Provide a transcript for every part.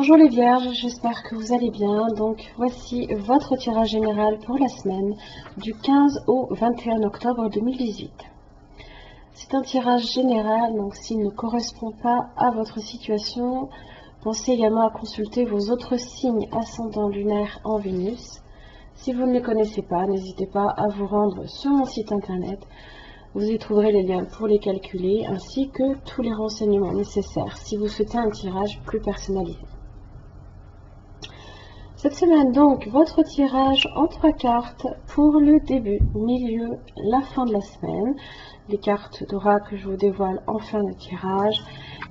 Bonjour les vierges, j'espère que vous allez bien. Donc voici votre tirage général pour la semaine du 15 au 21 octobre 2018. C'est un tirage général, donc s'il ne correspond pas à votre situation, pensez également à consulter vos autres signes ascendants lunaires en Vénus. Si vous ne les connaissez pas, n'hésitez pas à vous rendre sur mon site internet. Vous y trouverez les liens pour les calculer ainsi que tous les renseignements nécessaires si vous souhaitez un tirage plus personnalisé. Cette semaine donc, votre tirage en 3 cartes pour le début, milieu, la fin de la semaine. Les cartes d'oracle que je vous dévoile en fin de tirage.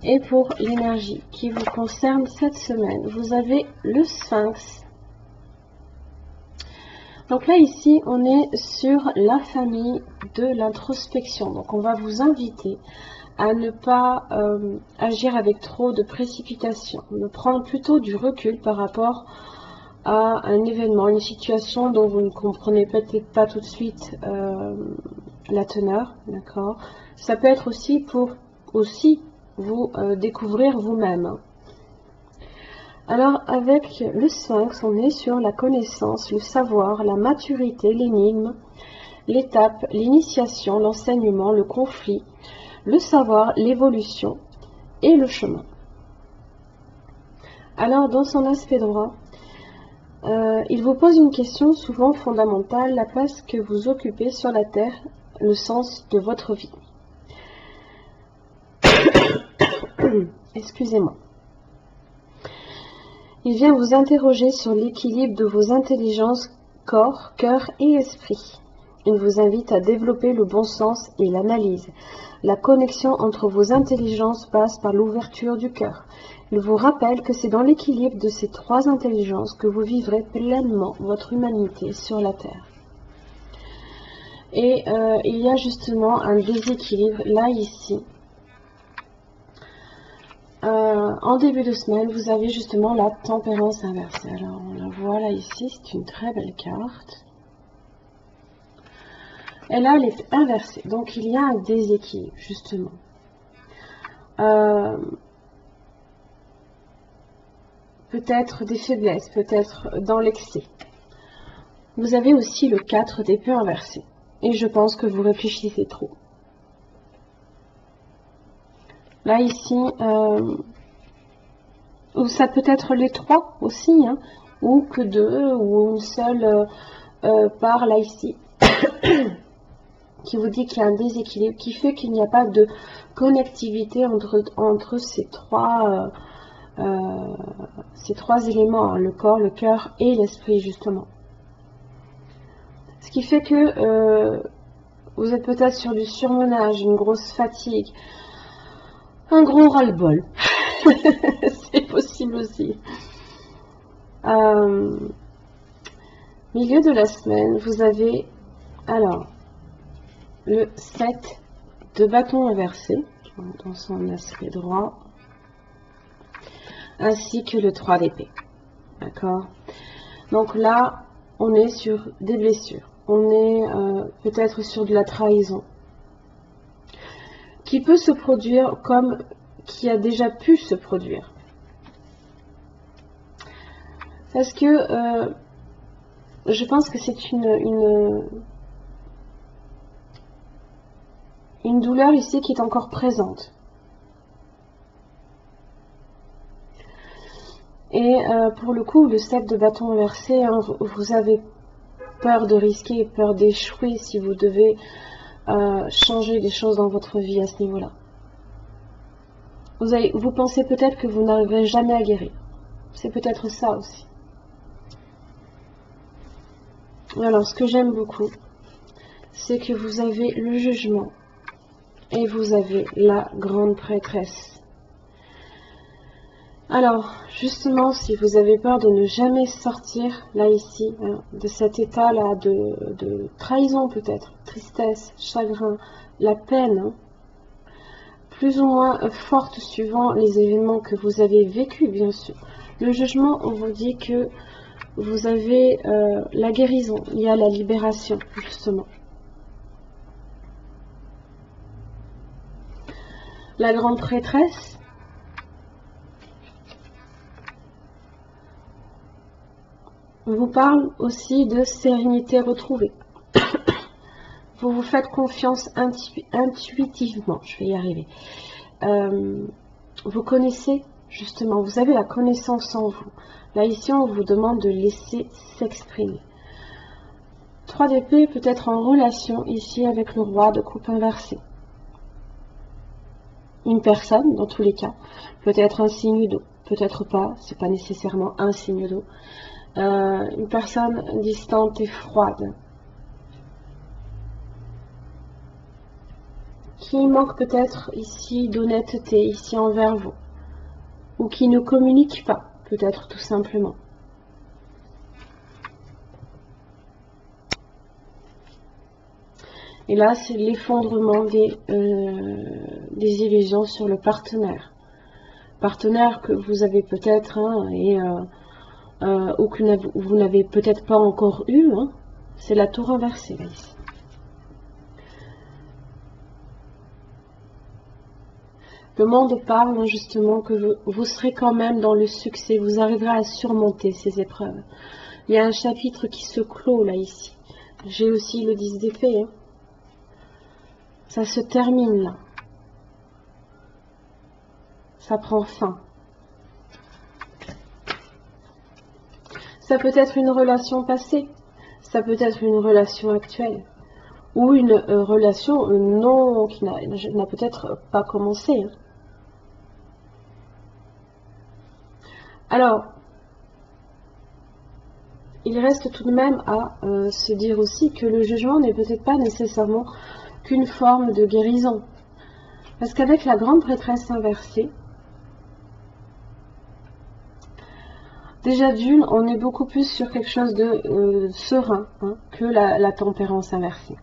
Et pour l'énergie qui vous concerne cette semaine, vous avez le Sphinx. Donc là ici, on est sur la famille de l'introspection. Donc on va vous inviter à ne pas agir avec trop de précipitation, de prendre plutôt du recul par rapport à un événement, une situation dont vous ne comprenez peut-être pas tout de suite la teneur, d'accord. Ça peut être aussi pour vous découvrir vous-même. Alors avec le Sphinx, on est sur la connaissance, le savoir, la maturité, l'énigme, l'étape, l'initiation, l'enseignement, le conflit, le savoir, l'évolution et le chemin. Alors dans son aspect droit, il vous pose une question souvent fondamentale, la place que vous occupez sur la Terre, le sens de votre vie. Excusez-moi. Il vient vous interroger sur l'équilibre de vos intelligences, corps, cœur et esprit. Il vous invite à développer le bon sens et l'analyse. La connexion entre vos intelligences passe par l'ouverture du cœur. Il vous rappelle que c'est dans l'équilibre de ces 3 intelligences que vous vivrez pleinement votre humanité sur la Terre. Et il y a justement un déséquilibre là ici. En début de semaine, vous avez justement la tempérance inversée. Alors on la voit là ici, c'est une très belle carte. Et là, elle est inversée. Donc il y a un déséquilibre justement. Peut-être des faiblesses, peut-être dans l'excès. Vous avez aussi le 4 d'épée inversé. Et je pense que vous réfléchissez trop. Là, ici, ou ça peut être les 3 aussi, hein, ou que 2, ou une seule part là, ici, qui vous dit qu'il y a un déséquilibre, qui fait qu'il n'y a pas de connectivité entre ces 3 éléments, hein, le corps, le cœur et l'esprit, justement. Ce qui fait que vous êtes peut-être sur du surmenage, une grosse fatigue, un gros ras-le-bol. C'est possible aussi. Milieu de la semaine, vous avez alors le 7 de bâton inversé dans son aspect droit, ainsi que le 3 d'épée. D'accord? Donc là, on est sur des blessures. On est peut-être sur de la trahison qui peut se produire comme qui a déjà pu se produire. Parce que je pense que c'est une douleur ici qui est encore présente. Et pour le coup, le 7 de bâton inversé, hein, vous avez peur de risquer, peur d'échouer si vous devez changer des choses dans votre vie à ce niveau-là. Vous pensez peut-être que vous n'arriverez jamais à guérir. C'est peut-être ça aussi. Alors, ce que j'aime beaucoup, c'est que vous avez le jugement et vous avez la grande prêtresse. Alors, justement, si vous avez peur de ne jamais sortir, là, ici, hein, de cet état-là de trahison peut-être, tristesse, chagrin, la peine, hein, plus ou moins forte suivant les événements que vous avez vécus, bien sûr. Le jugement, on vous dit que vous avez la guérison, il y a la libération, justement. La grande prêtresse, vous parle aussi de sérénité retrouvée. Vous vous faites confiance intuitivement, je vais y arriver. Vous connaissez, justement, vous avez la connaissance en vous. Là, ici, on vous demande de laisser s'exprimer. 3 d'épée peut être en relation, ici, avec le roi de coupe inversé. Une personne, dans tous les cas, peut-être un signe d'eau, peut-être pas, c'est pas nécessairement un signe d'eau. Une personne distante et froide, qui manque peut-être ici d'honnêteté, ici envers vous, ou qui ne communique pas, peut-être tout simplement. Et là, c'est l'effondrement des illusions sur le partenaire. Partenaire que vous avez peut-être, hein, ou que vous n'avez peut-être pas encore eu, hein. C'est la tour inversée, là, ici. Le monde parle, hein, justement, que vous serez quand même dans le succès, vous arriverez à surmonter ces épreuves. Il y a un chapitre qui se clôt, là, ici. J'ai aussi le 10 d'épée, hein. Ça se termine, là. Ça prend fin. Ça peut être une relation passée, ça peut être une relation actuelle, ou une relation non qui n'a peut-être pas commencé. Hein. Alors, il reste tout de même à se dire aussi que le jugement n'est peut-être pas nécessairement qu'une forme de guérison. Parce qu'avec la grande prêtresse inversée, déjà d'une, on est beaucoup plus sur quelque chose de serein, hein, que la tempérance inversée.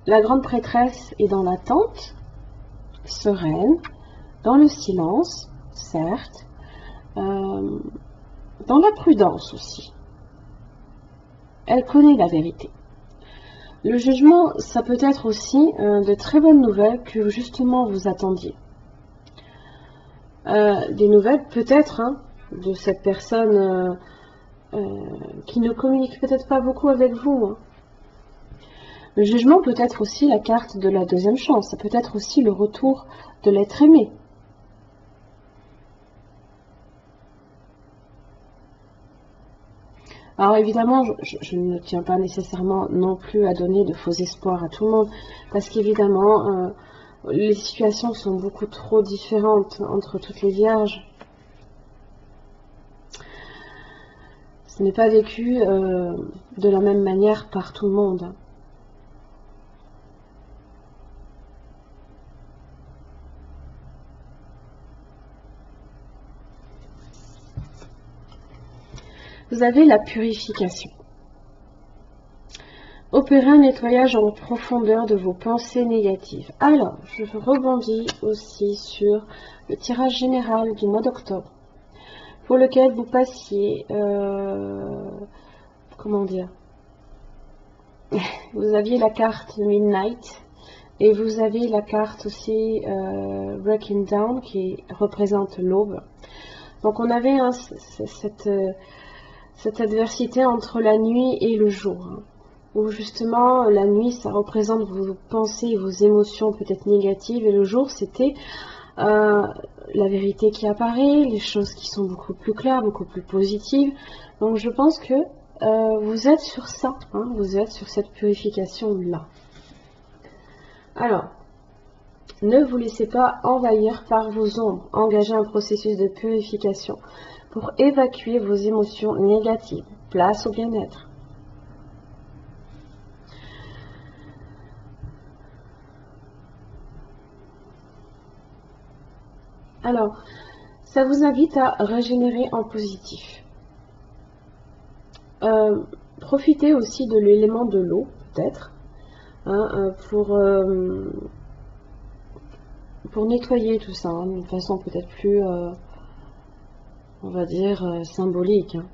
La grande prêtresse est dans l'attente, sereine, dans le silence, certes, dans la prudence aussi. Elle connaît la vérité. Le jugement, ça peut être aussi de très bonnes nouvelles que justement vous attendiez. Des nouvelles peut-être hein, de cette personne qui ne communique peut-être pas beaucoup avec vous. Hein. Le jugement peut être aussi la carte de la deuxième chance. Ça peut être aussi le retour de l'être aimé. Alors évidemment, je ne tiens pas nécessairement non plus à donner de faux espoirs à tout le monde, parce qu'évidemment, les situations sont beaucoup trop différentes entre toutes les vierges. Ce n'est pas vécu de la même manière par tout le monde. Vous avez la purification. Opérez un nettoyage en profondeur de vos pensées négatives. Alors, je rebondis aussi sur le tirage général du mois d'octobre, pour lequel vous passiez, comment dire, vous aviez la carte Midnight, et vous avez la carte aussi Breaking Down, qui représente l'aube. Donc on avait cette adversité entre la nuit et le jour, hein, où justement la nuit ça représente vos pensées et vos émotions peut-être négatives, et le jour c'était la vérité qui apparaît, les choses qui sont beaucoup plus claires, beaucoup plus positives. Donc je pense que vous êtes sur ça, hein, vous êtes sur cette purification là. Alors, ne vous laissez pas envahir par vos ombres, engagez un processus de purification pour évacuer vos émotions négatives. Place au bien-être. Alors, ça vous invite à régénérer en positif. Profitez aussi de l'élément de l'eau, peut-être, hein, pour nettoyer tout ça, hein, d'une façon peut-être plus, on va dire, symbolique. Hein.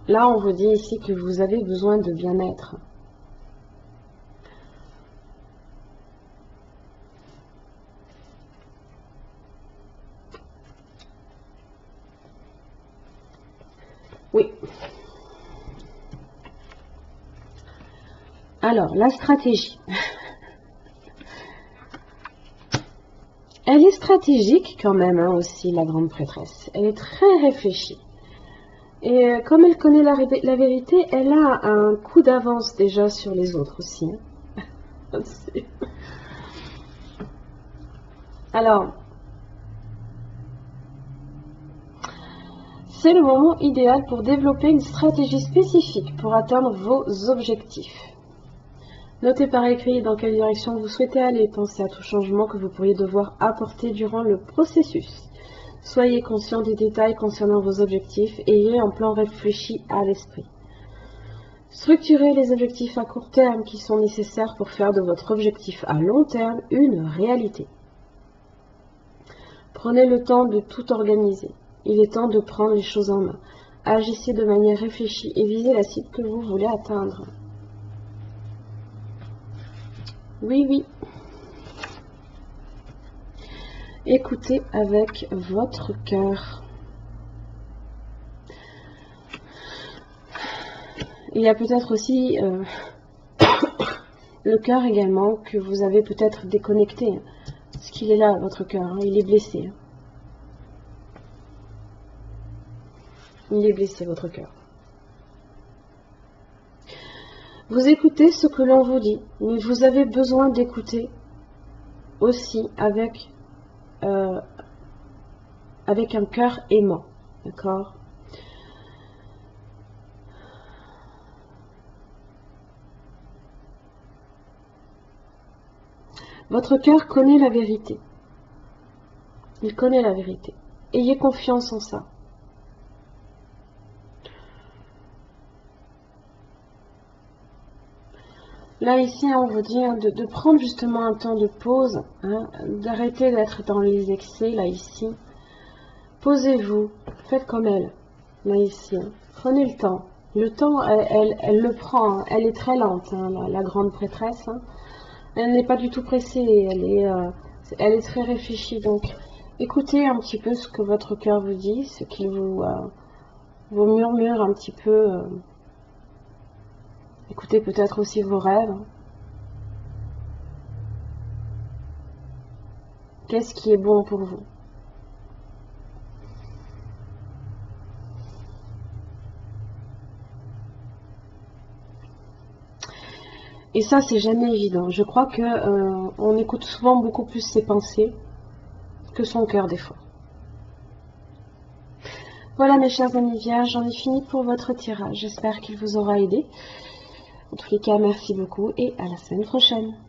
Là, on vous dit ici que vous avez besoin de bien-être. Alors, la stratégie. Elle est stratégique quand même, hein, aussi, la grande prêtresse. Elle est très réfléchie. Et comme elle connaît la vérité, elle a un coup d'avance déjà sur les autres aussi. Hein. Alors, c'est le moment idéal pour développer une stratégie spécifique pour atteindre vos objectifs. Notez par écrit dans quelle direction vous souhaitez aller, pensez à tout changement que vous pourriez devoir apporter durant le processus. Soyez conscient des détails concernant vos objectifs et ayez un plan réfléchi à l'esprit. Structurez les objectifs à court terme qui sont nécessaires pour faire de votre objectif à long terme une réalité. Prenez le temps de tout organiser. Il est temps de prendre les choses en main. Agissez de manière réfléchie et visez la cible que vous voulez atteindre. Oui, oui. Écoutez avec votre cœur. Il y a peut-être aussi le cœur également que vous avez peut-être déconnecté. Parce qu'il est là, votre cœur. Hein, il est blessé. Hein. Il est blessé, votre cœur. Vous écoutez ce que l'on vous dit, mais vous avez besoin d'écouter aussi avec un cœur aimant, d'accord? Votre cœur connaît la vérité. Il connaît la vérité. Ayez confiance en ça. Là, ici, on vous dit de prendre justement un temps de pause, hein, d'arrêter d'être dans les excès, là, ici. Posez-vous, faites comme elle, là, ici. Hein. Prenez le temps. Le temps, elle le prend, hein. Elle est très lente, hein, la grande prêtresse. Hein. Elle n'est pas du tout pressée, elle est très réfléchie. Donc, écoutez un petit peu ce que votre cœur vous dit, ce qu'il vous murmure un petit peu. Écoutez peut-être aussi vos rêves. Qu'est-ce qui est bon pour vous? Et ça, c'est jamais évident. Je crois que on écoute souvent beaucoup plus ses pensées que son cœur des fois. Voilà mes chers amis vierges, j'en ai fini pour votre tirage. J'espère qu'il vous aura aidé. En tous les cas, merci beaucoup et à la semaine prochaine.